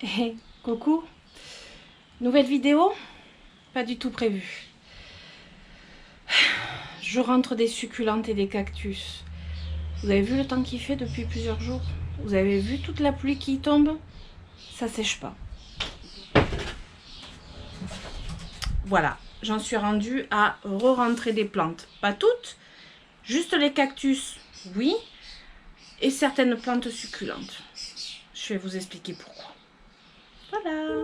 Hey, coucou, nouvelle vidéo, pas du tout prévue. Je rentre des succulentes et des cactus. Vous avez vu le temps qu'il fait depuis plusieurs jours? Vous avez vu toute la pluie qui tombe? Ça sèche pas. Voilà, j'en suis rendue à re-rentrer des plantes. Pas toutes, juste les cactus, oui, et certaines plantes succulentes. Je vais vous expliquer pourquoi. Voilà.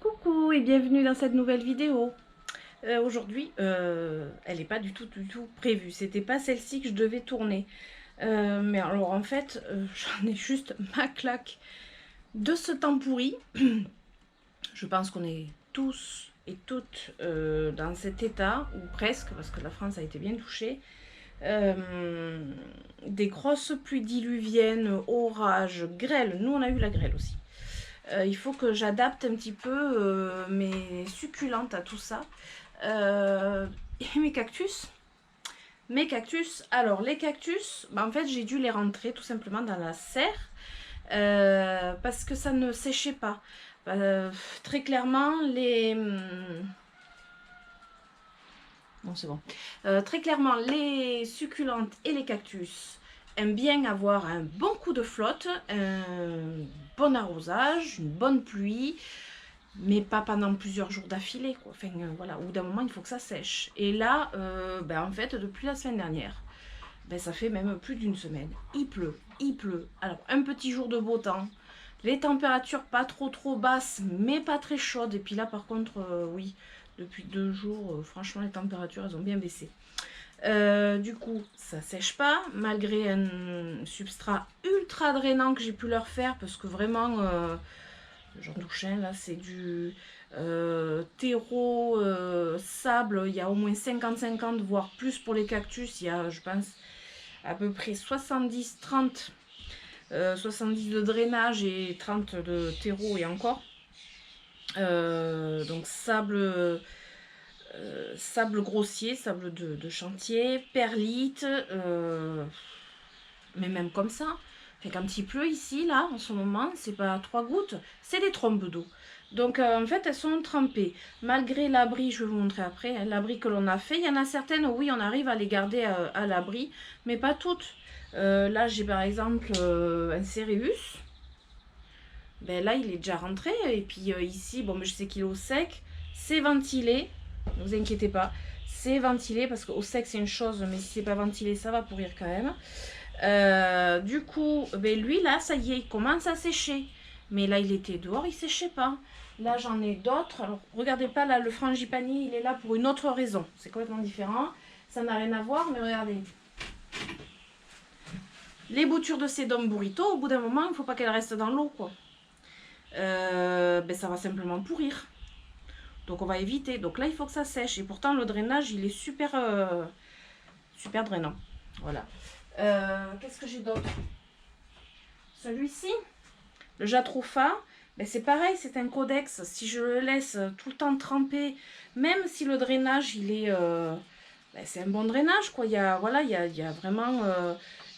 Coucou et bienvenue dans cette nouvelle vidéo. Aujourd'hui, elle n'est pas du tout prévue. C'était pas celle-ci que je devais tourner. Mais alors en fait, j'en ai juste ma claque de ce temps pourri. Je pense qu'on est tous et toutes dans cet état, ou presque, parce que la France a été bien touchée. Des grosses pluies diluviennes, orages, grêle. Nous, on a eu la grêle aussi. Il faut que j'adapte un petit peu mes succulentes à tout ça. Et mes cactus. Alors les cactus, bah, en fait j'ai dû les rentrer tout simplement dans la serre parce que ça ne séchait pas. Très clairement, bon, c'est bon. Très clairement, les succulentes et les cactus aiment bien avoir un bon coup de flotte, un bon arrosage, une bonne pluie, mais pas pendant plusieurs jours d'affilée, quoi. Enfin, voilà, au bout d'un moment, il faut que ça sèche. Et là, en fait, depuis la semaine dernière, ça fait même plus d'une semaine. Il pleut, il pleut. Alors, un petit jour de beau temps, les températures pas trop basses, mais pas très chaudes. Et puis là, par contre, oui, depuis 2 jours, franchement, les températures, elles ont bien baissé. Du coup, ça sèche pas, malgré un substrat ultra drainant que j'ai pu leur faire, parce que vraiment, Jean Douchin, là, c'est du terreau, sable. Il y a au moins 50-50, voire plus pour les cactus. Il y a, je pense, à peu près 70-30. 70 de drainage et 30 de terreau et encore. Donc sable grossier, sable de chantier, perlite, mais même comme ça. Quand il pleut ici, là, en ce moment, c'est pas 3 gouttes, c'est des trompes d'eau. Donc en fait, elles sont trempées. Malgré l'abri, je vais vous montrer après, hein, l'abri que l'on a fait, il y en a certaines, oui, on arrive à les garder à l'abri, mais pas toutes. Là, j'ai par exemple un céréus. Là, il est déjà rentré. Et puis ici, bon, mais je sais qu'il est au sec. C'est ventilé. Ne vous inquiétez pas. C'est ventilé parce qu'au sec, c'est une chose, mais si c'est pas ventilé, ça va pourrir quand même. Du coup, lui, là, ça y est, il commence à sécher. Mais là, il était dehors, il séchait pas. Là, j'en ai d'autres. Alors, regardez pas, là, le frangipani, il est là pour une autre raison. C'est complètement différent. Ça n'a rien à voir, mais regardez. Les boutures de sédum burrito, au bout d'un moment, il ne faut pas qu'elles restent dans l'eau, quoi. Ça va simplement pourrir. Donc on va éviter. Donc là, il faut que ça sèche. Et pourtant, le drainage, il est super, super drainant. Voilà. Qu'est-ce que j'ai d'autre? Celui-ci, le Jatropha, c'est pareil, c'est un codex. Si je le laisse tout le temps tremper, même si le drainage, il est... c'est un bon drainage, quoi. Voilà, il y a vraiment...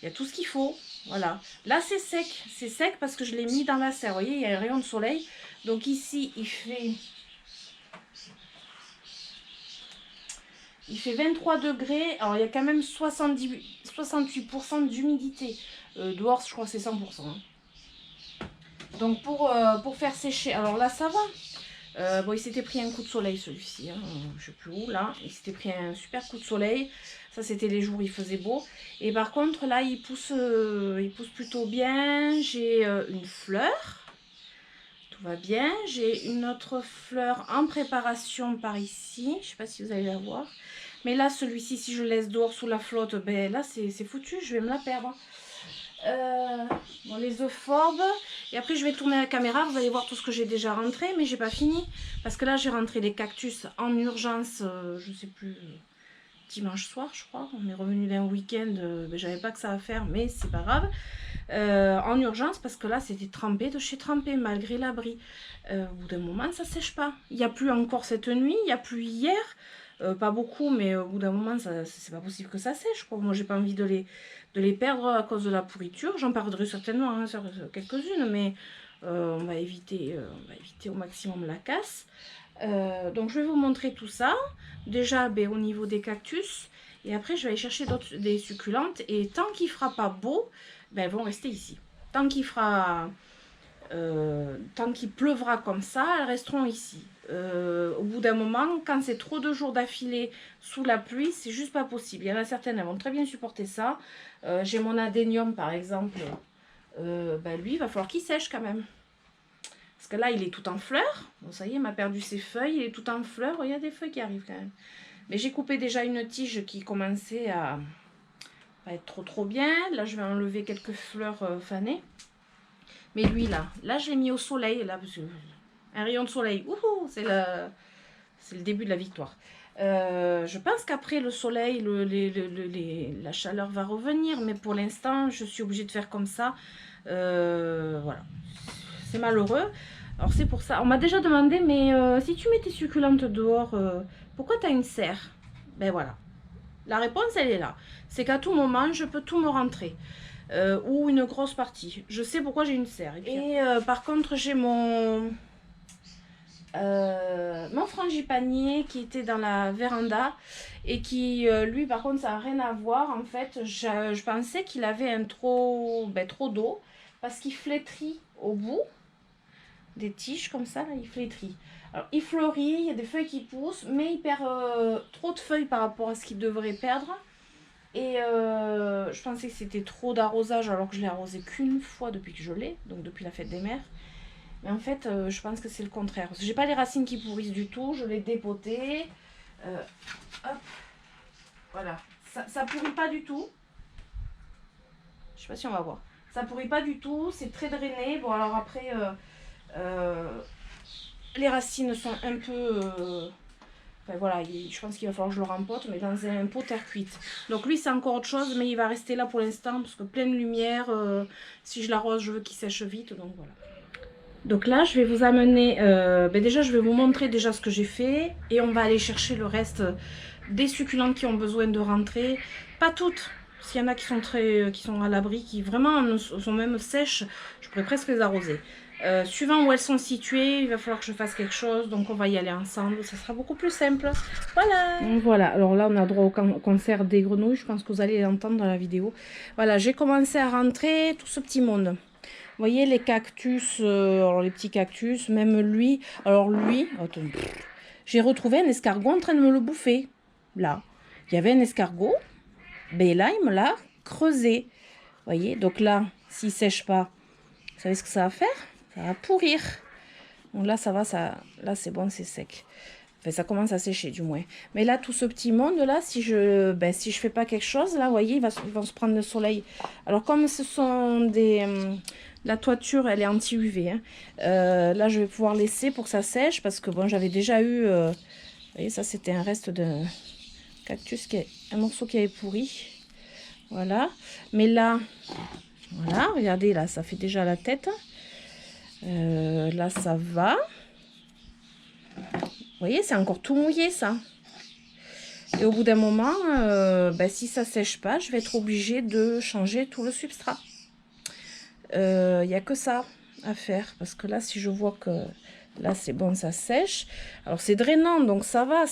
il y a tout ce qu'il faut. Voilà. Là, c'est sec. C'est sec parce que je l'ai mis dans la serre. Vous voyez, il y a un rayon de soleil. Donc ici, il fait 23 degrés. Alors, il y a quand même 68% d'humidité. Dehors, je crois que c'est 100%. Hein. Donc, pour faire sécher... Alors là, ça va. Bon, il s'était pris un coup de soleil, celui-ci. Hein. Je sais plus où, là. Il s'était pris un super coup de soleil. Ça, c'était les jours où il faisait beau. Et par contre, là, il pousse plutôt bien. J'ai une fleur. Tout va bien. J'ai une autre fleur en préparation par ici. Je ne sais pas si vous allez la voir. Mais là, celui-ci, si je le laisse dehors sous la flotte, là, c'est foutu. Je vais me la perdre. Bon, les euphorbes. Et après, je vais tourner la caméra. Vous allez voir tout ce que j'ai déjà rentré. Mais j'ai pas fini. Parce que là, j'ai rentré les cactus en urgence. Je sais plus... dimanche soir, je crois. On est revenu d'un week-end. J'avais pas que ça à faire, mais c'est pas grave. En urgence, parce que là, c'était trempé de chez trempé, malgré l'abri. Au bout d'un moment, ça sèche pas. Il n'y a plus encore cette nuit, il n'y a plus hier. pas beaucoup, mais au bout d'un moment, c'est pas possible que ça sèche, quoi. Moi, j'ai pas envie de les perdre à cause de la pourriture. J'en perdrai certainement hein, sur quelques-unes, mais on va éviter au maximum la casse. Donc, je vais vous montrer tout ça. Déjà, au niveau des cactus. Et après, je vais aller chercher des succulentes. Et tant qu'il ne fera pas beau, elles vont rester ici. Tant qu'il pleuvra comme ça, elles resteront ici. Au bout d'un moment, quand c'est trop de jours d'affilée sous la pluie, c'est juste pas possible. Il y en a certaines, elles vont très bien supporter ça. J'ai mon adénium par exemple. Lui, il va falloir qu'il sèche quand même. Parce que là, il est tout en fleurs. Bon, ça y est, il m'a perdu ses feuilles. Il est tout en fleurs. Il y a des feuilles qui arrivent quand même. Mais j'ai coupé déjà une tige qui commençait à être trop bien. Là, je vais enlever quelques fleurs fanées. Mais lui, là, je l'ai mis au soleil. Là, parce que un rayon de soleil, c'est le début de la victoire. Je pense qu'après le soleil, la chaleur va revenir. Mais pour l'instant, je suis obligée de faire comme ça. Voilà. C'est malheureux. Alors c'est pour ça. On m'a déjà demandé, mais si tu mets tes succulentes dehors, pourquoi tu as une serre? Ben voilà. La réponse, elle est là. C'est qu'à tout moment, je peux tout me rentrer. Ou une grosse partie. Je sais pourquoi j'ai une serre. Et par contre, j'ai mon frangipanier qui était dans la véranda. Et qui, lui, par contre, ça n'a rien à voir. En fait, je pensais qu'il avait trop d'eau. Parce qu'il flétrit au bout. Des tiges comme ça, là, il flétrit. Alors, il fleurit, il y a des feuilles qui poussent, mais il perd trop de feuilles par rapport à ce qu'il devrait perdre. Et je pensais que c'était trop d'arrosage, alors que je l'ai arrosé qu'une fois depuis que je l'ai, donc depuis la fête des mères. Mais en fait, je pense que c'est le contraire. Parce que j'ai pas les racines qui pourrissent du tout, je l'ai dépoté. Hop, voilà. Ça pourrit pas du tout. Je sais pas si on va voir. Ça pourrit pas du tout, c'est très drainé. Bon, alors après... les racines sont un peu enfin voilà, je pense qu'il va falloir que je le rempote, mais dans un pot terre cuite. Donc lui c'est encore autre chose, mais il va rester là pour l'instant parce que pleine lumière, si je l'arrose je veux qu'il sèche vite, donc voilà. Donc là je vais vous amener déjà je vais vous montrer déjà ce que j'ai fait et on va aller chercher le reste des succulentes qui ont besoin de rentrer, pas toutes. S'il y en a qui sont à l'abri, qui vraiment sont même sèches, je pourrais presque les arroser. Suivant où elles sont situées, il va falloir que je fasse quelque chose, donc on va y aller ensemble, ça sera beaucoup plus simple. Voilà. Donc voilà, alors là on a droit au concert des grenouilles, je pense que vous allez l'entendre dans la vidéo. Voilà, j'ai commencé à rentrer tout ce petit monde. Vous voyez les cactus, alors les petits cactus, même lui. Alors lui, j'ai retrouvé un escargot en train de me le bouffer. Là, il y avait un escargot, ben là il me l'a creusé. Vous voyez, donc là, s'il sèche pas, vous savez ce que ça va faire? Ça va pourrir. Donc là, ça va, là c'est bon, c'est sec. Enfin, ça commence à sécher du moins. Mais là, tout ce petit monde là, si je fais pas quelque chose, là, vous voyez, ils vont se prendre le soleil. Alors comme ce sont des... la toiture, elle est anti-UV. Hein. Là, je vais pouvoir laisser pour que ça sèche parce que bon, j'avais déjà eu... vous voyez, ça c'était un reste de cactus, un morceau qui avait pourri. Voilà. Mais là, voilà, regardez, là, ça fait déjà la tête. Là, ça va. Vous voyez, c'est encore tout mouillé, ça. Et au bout d'un moment, si ça sèche pas, je vais être obligée de changer tout le substrat. Il n'y a que ça à faire. Parce que là, si je vois que là, c'est bon, ça sèche. Alors, c'est drainant, donc ça va.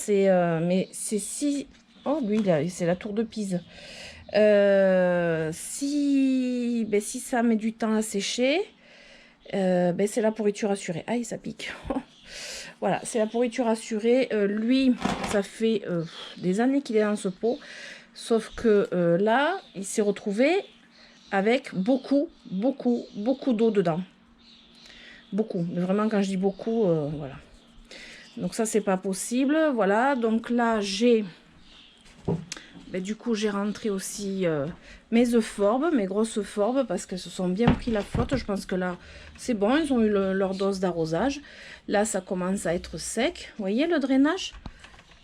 Mais c'est si... Oh, lui, c'est la tour de Pise. Si ça met du temps à sécher, c'est la pourriture assurée. Aïe, ça pique. Voilà, c'est la pourriture assurée. Lui, ça fait des années qu'il est dans ce pot. Sauf que là, il s'est retrouvé avec beaucoup d'eau dedans. Beaucoup. Mais vraiment, quand je dis beaucoup, voilà. Donc ça, c'est pas possible. Voilà, donc là, j'ai... du coup, j'ai rentré aussi mes euphorbes, mes grosses euphorbes, parce qu'elles se sont bien pris la flotte. Je pense que là, c'est bon, ils ont eu leur dose d'arrosage. Là, ça commence à être sec. Vous voyez le drainage?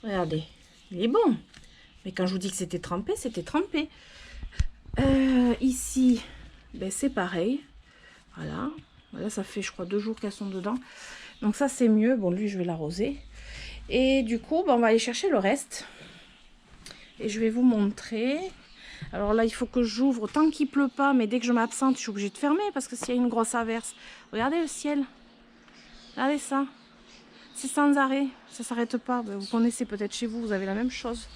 Regardez, il est bon. Mais quand je vous dis que c'était trempé, c'était trempé. Ici, c'est pareil. Voilà, ça fait, je crois, 2 jours qu'elles sont dedans. Donc ça, c'est mieux. Bon, lui, je vais l'arroser. Et du coup, on va aller chercher le reste. Et je vais vous montrer. Alors là, il faut que j'ouvre tant qu'il pleut pas, mais dès que je m'absente, je suis obligée de fermer parce que s'il y a une grosse averse, regardez le ciel. Regardez ça. C'est sans arrêt, ça s'arrête pas. Vous connaissez peut-être chez vous, vous avez la même chose.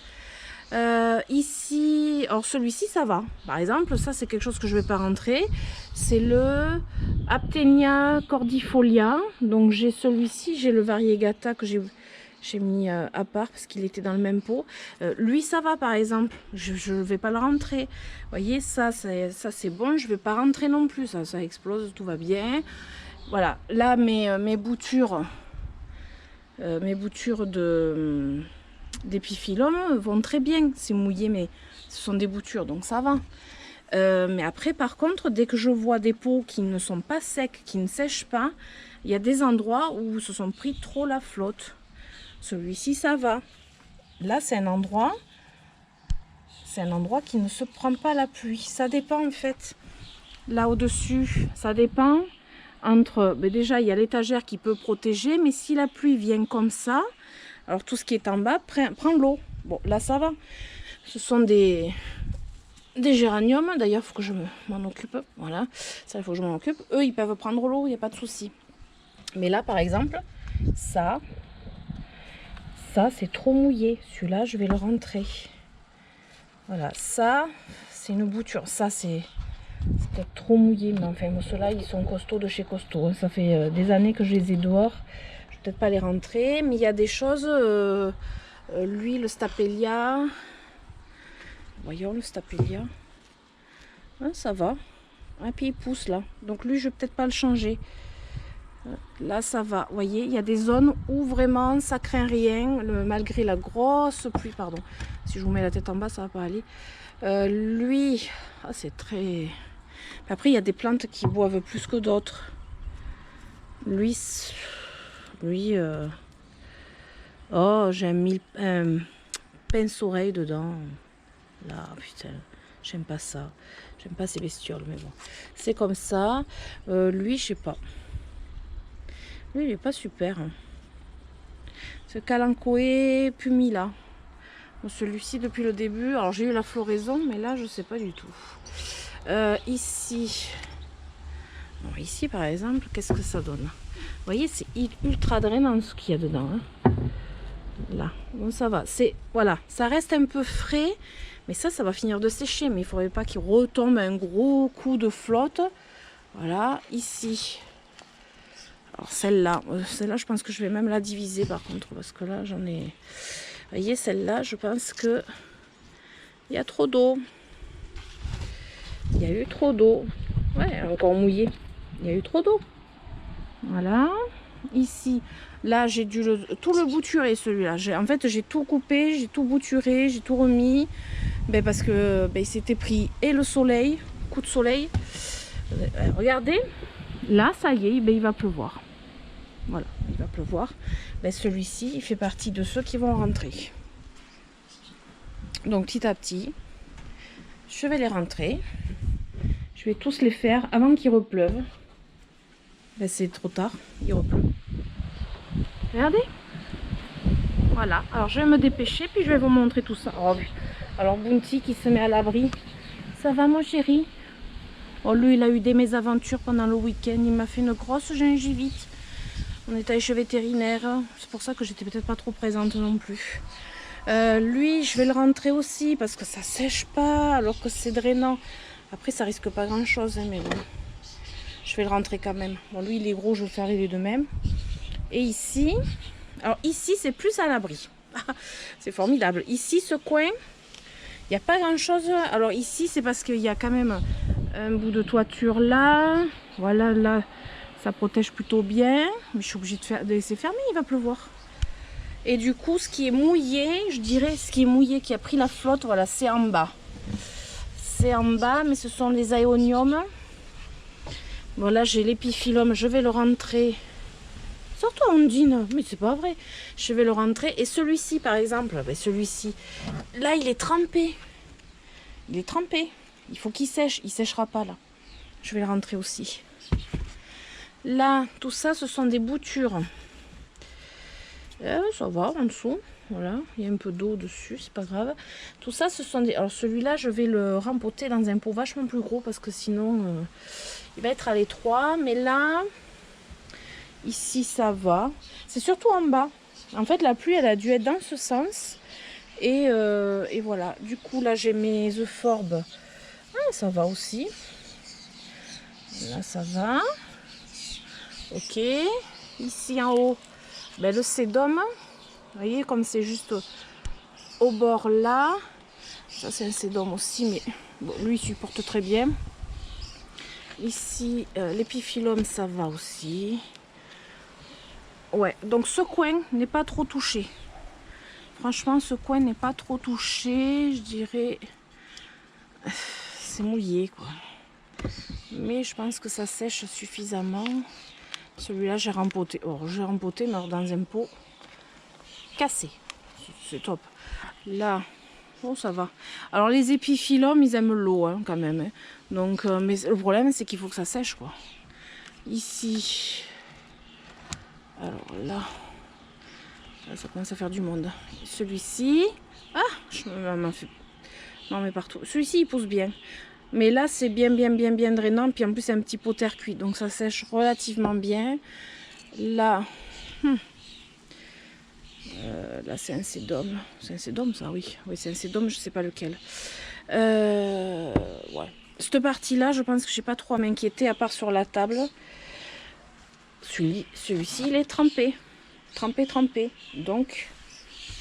Ici, alors celui-ci ça va. Par exemple, ça c'est quelque chose que je vais pas rentrer. C'est le Aptenia cordifolia. Donc j'ai celui-ci, j'ai le variegata que j'ai mis à part parce qu'il était dans le même pot. Lui ça va par exemple, je ne vais pas le rentrer. Vous voyez, ça c'est bon, je vais pas rentrer non plus. Ça explose, tout va bien. Voilà, là mes boutures d'épiphyllum vont très bien. C'est mouillé, mais ce sont des boutures, donc ça va. Mais après, par contre, dès que je vois des pots qui ne sont pas secs, qui ne sèchent pas, il y a des endroits où se sont pris trop la flotte. Celui-ci, ça va. Là, c'est un endroit qui ne se prend pas la pluie. Ça dépend en fait. Là au-dessus, ça dépend. Déjà, il y a l'étagère qui peut protéger, mais si la pluie vient comme ça, alors tout ce qui est en bas prend l'eau. Bon, là ça va. Ce sont des géraniums. D'ailleurs, il faut que je m'en occupe. Voilà, ça, il faut que je m'en occupe. Eux, ils peuvent prendre l'eau, il n'y a pas de souci. Mais là, par exemple, ça c'est trop mouillé. Celui-là, je vais le rentrer. Voilà, ça, c'est une bouture. Ça, c'est peut-être trop mouillé, mais enfin, ceux-là, ils sont costauds de chez costaud. Ça fait des années que je les ai dehors. Je vais peut-être pas les rentrer, mais il y a des choses. Lui, le Stapelia. Voyons le Stapelia. Hein, ça va. Et puis il pousse là. Donc lui, je vais peut-être pas le changer. Là, ça va. Vous voyez, il y a des zones où vraiment ça craint rien, malgré la grosse pluie. Pardon. Si je vous mets la tête en bas, ça va pas aller. Lui, c'est très. Après, il y a des plantes qui boivent plus que d'autres. Lui, oh, j'ai un pince-oreille dedans. Là, putain, j'aime pas ça. J'aime pas ces bestioles, mais bon. C'est comme ça. Lui, je sais pas. Lui, il est pas super. Hein. Ce Kalanchoe pumila. Bon, celui-ci, depuis le début, alors j'ai eu la floraison, mais là, je sais pas du tout. Ici, bon, ici par exemple, qu'est-ce que ça donne? Vous voyez, c'est ultra drainant ce qu'il y a dedans. Hein. Là, bon, ça va. Voilà, ça reste un peu frais, mais ça va finir de sécher. Mais il faudrait pas qu'il retombe un gros coup de flotte. Voilà, ici. Alors celle-là, je pense que je vais même la diviser par contre, parce que là, j'en ai. Vous voyez, celle-là, je pense que il y a trop d'eau. Il y a eu trop d'eau. Ouais, encore mouillé. Il y a eu trop d'eau. Voilà. Ici, là, j'ai dû tout le bouturer celui-là. En fait, j'ai tout coupé, j'ai tout bouturé, j'ai tout remis. Parce que il s'était pris et le soleil, coup de soleil. Regardez, là, ça y est, il va pleuvoir. Voilà, il va pleuvoir. Celui-ci, il fait partie de ceux qui vont rentrer. Donc, petit à petit, je vais les rentrer. Je vais tous les faire avant qu'il repleuve. C'est trop tard, il repleut. Regardez. Voilà, alors je vais me dépêcher, puis je vais vous montrer tout ça. Oh, alors Bounty qui se met à l'abri. Ça va mon chéri? Oh, lui, il a eu des mésaventures pendant le week-end. Il m'a fait une grosse gingivite. On est allé chez vétérinaire. C'est pour ça que j'étais peut-être pas trop présente non plus. Lui, je vais le rentrer aussi parce que ça sèche pas alors que c'est drainant. Après, ça risque pas grand-chose, hein, mais bon. Je vais le rentrer quand même. Bon, lui, il est gros, je vais le faire les deux mêmes. Et ici, alors ici, c'est plus à l'abri. C'est formidable. Ici, ce coin, il n'y a pas grand-chose. Alors ici, c'est parce qu'il y a quand même un bout de toiture là. Voilà, là, ça protège plutôt bien. Mais je suis obligée de laisser fermer, il va pleuvoir. Et du coup, ce qui est mouillé, je dirais, ce qui est mouillé, qui a pris la flotte, voilà, c'est en bas. C'est en bas, mais ce sont les aéoniums. Bon, là, j'ai l'épiphyllum, je vais le rentrer. Sors-toi, Ondine, mais c'est pas vrai. Je vais le rentrer. Et celui-ci, par exemple, celui-ci, là, il est trempé. Il est trempé. Il faut qu'il sèche. Il sèchera pas, là. Je vais le rentrer aussi. Là, tout ça, ce sont des boutures. Ça va en dessous. Voilà, il y a un peu d'eau dessus, c'est pas grave. Tout ça, ce sont des... Alors celui-là, je vais le rempoter dans un pot vachement plus gros parce que sinon, il va être à l'étroit. Mais là, ici, ça va. C'est surtout en bas. En fait, la pluie, elle a dû être dans ce sens. Et voilà. Du coup, là, j'ai mes euphorbes. Ah, ça va aussi. Là, ça va. Ok. Ici, en haut, ben, le sédum. Vous voyez, comme c'est juste au bord là. Ça, c'est un sédum aussi, mais bon, lui, il supporte très bien. Ici, l'épiphyllum, ça va aussi. Ouais, donc ce coin n'est pas trop touché. Franchement, ce coin n'est pas trop touché. Je dirais... C'est mouillé, quoi. Mais je pense que ça sèche suffisamment. Celui-là, j'ai rempoté. Oh, j'ai rempoté, mais dans un pot cassé. C'est top. Là, oh, ça va. Alors, les épiphyllums, ils aiment l'eau, hein, quand même. Hein. Donc, mais le problème, c'est qu'il faut que ça sèche, quoi. Ici. Alors là, ça commence à faire du monde. Celui-ci. Ah, je m'en fais... Non, mais partout. Celui-ci, il pousse bien. Mais là, c'est bien drainant. Puis en plus, c'est un petit pot terre cuit. Donc, ça sèche relativement bien. Là, là, c'est un sédum. C'est un sédum, ça, oui. Oui, c'est un sédum, je sais pas lequel. Ouais. Cette partie-là, je pense que j'ai pas trop à m'inquiéter, à part sur la table. Celui-ci, il est trempé. Trempé. Donc,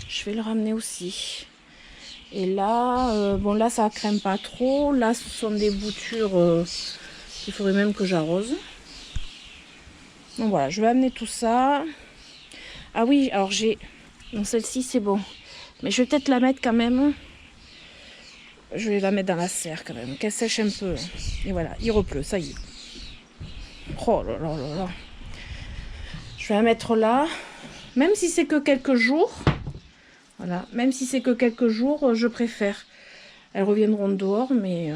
je vais le ramener aussi. Et là, bon, là, ça crème pas trop. Là, ce sont des boutures qu'il faudrait même que j'arrose. Donc voilà, je vais amener tout ça. Ah oui, alors j'ai... Non, celle-ci, c'est bon. Mais je vais peut-être la mettre quand même. Je vais la mettre dans la serre quand même, qu'elle sèche un peu. Et voilà, il repleut, ça y est. Oh là là là là. Je vais la mettre là. Même si c'est que quelques jours. Voilà, même si c'est que quelques jours, je préfère. Elles reviendront dehors, mais...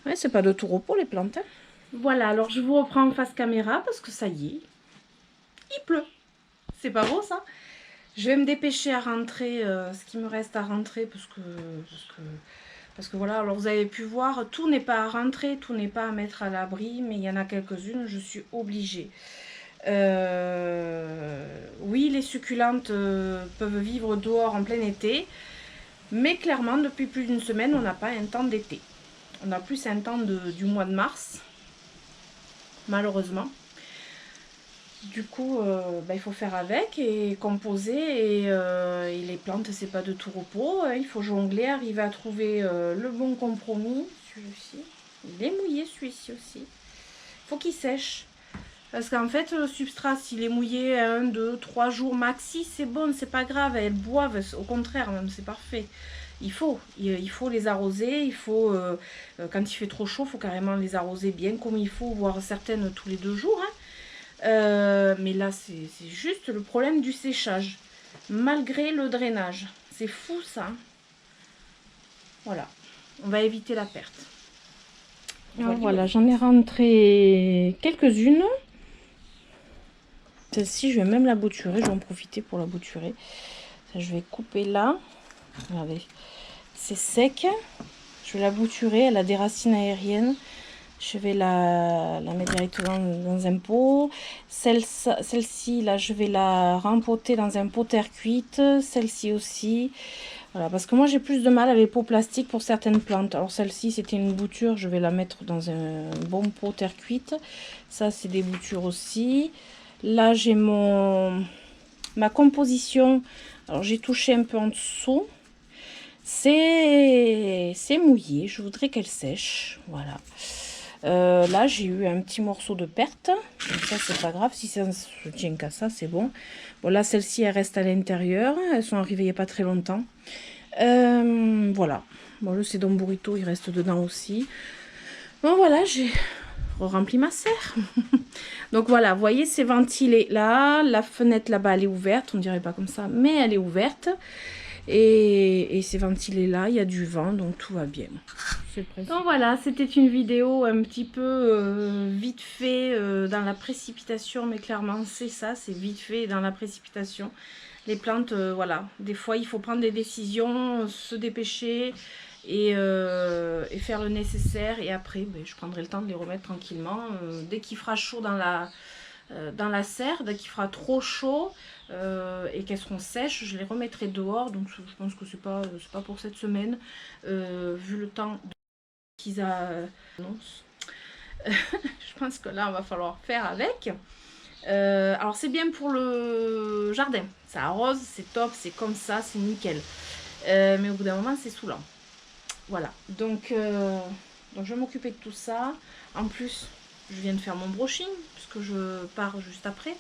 Ouais, c'est pas de tout repos les plantes. Hein. Voilà, alors je vous reprends en face caméra parce que ça y est. Il pleut. C'est pas beau ça? Je vais me dépêcher à rentrer ce qui me reste à rentrer parce que voilà, alors vous avez pu voir, tout n'est pas à rentrer, tout n'est pas à mettre à l'abri, mais il y en a quelques-unes, je suis obligée. Oui, les succulentes peuvent vivre dehors en plein été, mais clairement, depuis plus d'une semaine, on n'a pas un temps d'été. On a plus un temps du mois de mars, malheureusement. Du coup, il faut faire avec et composer. Et les plantes, c'est pas de tout repos. Hein, il faut jongler, arriver à trouver le bon compromis. Celui-ci, il est mouillé, celui-ci aussi. Il faut qu'il sèche. Parce qu'en fait, le substrat, s'il est mouillé 1, 2, 3 jours maxi, c'est bon, c'est pas grave. Elles boivent, au contraire, même, c'est parfait. Il faut les arroser. Il faut, quand il fait trop chaud, il faut carrément les arroser bien comme il faut, voire certaines tous les 2 jours. Hein. Mais là, c'est juste le problème du séchage, malgré le drainage. C'est fou, ça. Voilà. On va éviter la perte. Voilà, j'en ai rentré quelques-unes. Celle-ci, je vais même la bouturer. Je vais en profiter pour la bouturer. Ça, je vais couper là. Regardez. C'est sec. Je vais la bouturer. Elle a des racines aériennes. Je vais la mettre directement dans un pot. Celle-ci, là, je vais la rempoter dans un pot terre cuite. Celle-ci aussi. Voilà, parce que moi, j'ai plus de mal avec les pots plastiques pour certaines plantes. Alors, celle-ci, c'était une bouture. Je vais la mettre dans un bon pot terre cuite. Ça, c'est des boutures aussi. Là, j'ai ma composition. Alors, j'ai touché un peu en dessous. C'est mouillé. Je voudrais qu'elle sèche. Voilà. Là, j'ai eu un petit morceau de perte. Donc ça, c'est pas grave. Si ça ne se tient qu'à ça, c'est bon. Bon, là, celle-ci, elle reste à l'intérieur. Elles sont arrivées il n'y a pas très longtemps. Voilà. Bon, le sédum burrito, il reste dedans aussi. Bon, voilà, j'ai rempli ma serre. Donc, voilà, vous voyez, c'est ventilé là. La fenêtre là-bas, elle est ouverte. On dirait pas comme ça, mais elle est ouverte. Et c'est ventilé là, il y a du vent, donc tout va bien. Donc voilà, c'était une vidéo un petit peu vite fait dans la précipitation, mais clairement c'est ça, c'est vite fait dans la précipitation. Les plantes, voilà, des fois il faut prendre des décisions, se dépêcher et faire le nécessaire. Et après, ben, je prendrai le temps de les remettre tranquillement. Dès qu'il fera chaud dans la serre, dès qu'il fera trop chaud et qu'elles seront sèches, je les remettrai dehors. Donc je pense que c'est pas pour cette semaine, vu le temps qu'ils annoncent. Je pense que là, on va falloir faire avec. Alors c'est bien pour le jardin, ça arrose, c'est top, c'est comme ça, c'est nickel. Mais au bout d'un moment, c'est saoulant. Voilà, donc je vais m'occuper de tout ça. En plus, je viens de faire mon brushing, puisque je pars juste après.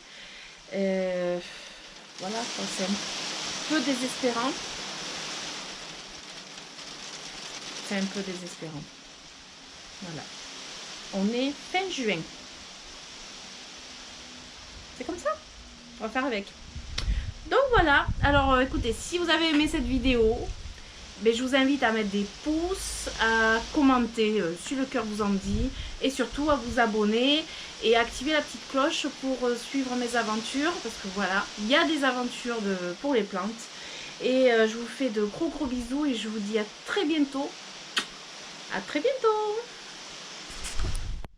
Voilà, c'est un peu désespérant. C'est un peu désespérant. Voilà. On est fin juin. C'est comme ça. On va faire avec. Donc voilà. Alors écoutez, si vous avez aimé cette vidéo, ben, je vous invite à mettre des pouces, à commenter si le cœur vous en dit, et surtout à vous abonner et à activer la petite cloche pour suivre mes aventures, parce que voilà, il y a des aventures pour les plantes. Et je vous fais de gros bisous et je vous dis à très bientôt. À très bientôt.